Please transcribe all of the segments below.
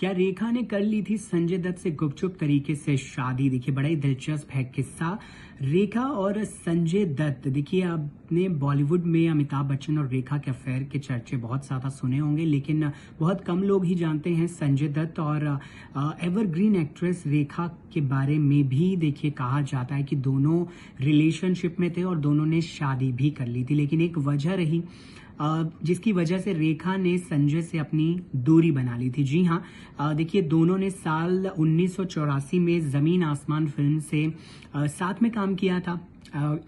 क्या रेखा ने कर ली थी संजय दत्त से गुपचुप तरीके से शादी? देखिए बड़ा ही दिलचस्प है किस्सा। रेखा और संजय दत्त, देखिए आपने बॉलीवुड में अमिताभ बच्चन और रेखा के अफेयर के चर्चे बहुत ज़्यादा सुने होंगे, लेकिन बहुत कम लोग ही जानते हैं संजय दत्त और एवरग्रीन एक्ट्रेस रेखा के बारे में भी। देखिए कहा जाता है कि दोनों रिलेशनशिप में थे और दोनों ने शादी भी कर ली थी, लेकिन एक वजह रही जिसकी वजह से रेखा ने संजय से अपनी दूरी बना ली थी। जी हाँ, देखिए दोनों ने साल 1984 में जमीन आसमान फिल्म से साथ में काम किया था।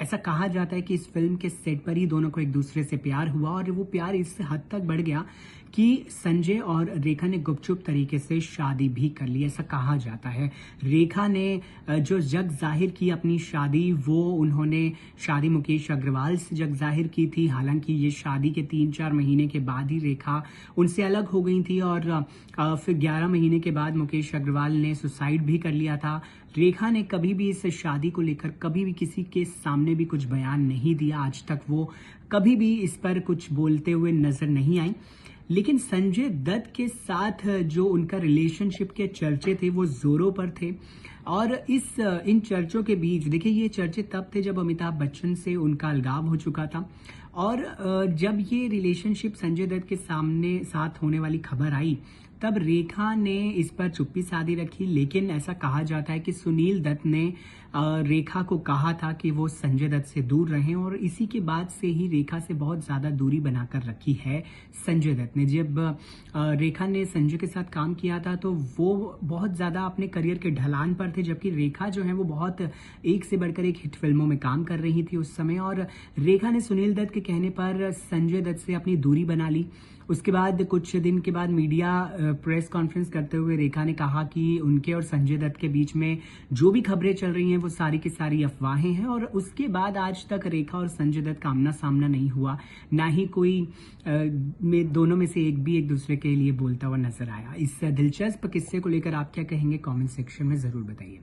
ऐसा कहा जाता है कि इस फिल्म के सेट पर ही दोनों को एक दूसरे से प्यार हुआ और वो प्यार इस हद तक बढ़ गया कि संजय और रेखा ने गुपचुप तरीके से शादी भी कर ली, ऐसा कहा जाता है। रेखा ने जो जग जाहिर की अपनी शादी, वो उन्होंने शादी मुकेश अग्रवाल से जग जाहिर की थी। हालांकि ये शादी के 3-4 महीने के बाद ही रेखा उनसे अलग हो गई थी और फिर 11 महीने के बाद मुकेश अग्रवाल ने सुसाइड भी कर लिया था। रेखा ने कभी भी इस शादी को लेकर कभी भी किसी के सामने भी कुछ बयान नहीं दिया। आज तक वो कभी भी इस पर कुछ बोलते हुए नजर नहीं आई। लेकिन संजय दत्त के साथ जो उनका रिलेशनशिप के चर्चे थे वो जोरों पर थे और इन चर्चों के बीच देखिए ये चर्चे तब थे जब अमिताभ बच्चन से उनका अलगाव हो चुका था और जब ये रिलेशनशिप संजय दत्त के सामने साथ होने वाली खबर आई तब रेखा ने इस पर चुप्पी साधी रखी। लेकिन ऐसा कहा जाता है कि सुनील दत्त ने रेखा को कहा था कि वो संजय दत्त से दूर रहें और इसी के बाद से ही रेखा से बहुत ज़्यादा दूरी बनाकर रखी है संजय दत्त ने। जब रेखा ने संजय के साथ काम किया था तो वो बहुत ज़्यादा अपने करियर के ढलान पर थे, जबकि रेखा जो है वो बहुत एक से बढ़कर एक हिट फिल्मों में काम कर रही थी उस समय। और रेखा ने सुनील दत्त के कहने पर संजय दत्त से अपनी दूरी बना ली। उसके बाद कुछ दिन के बाद मीडिया प्रेस कॉन्फ्रेंस करते हुए रेखा ने कहा कि उनके और संजय दत्त के बीच में जो भी खबरें चल रही हैं वो सारी की सारी अफवाहें हैं। और उसके बाद आज तक रेखा और संजय दत्त का आमना सामना नहीं हुआ, ना ही कोई दोनों में से एक भी एक दूसरे के लिए बोलता हुआ नजर आया। इस दिलचस्प किस्से को लेकर आप क्या कहेंगे? कमेंट सेक्शन में जरूर बताइए।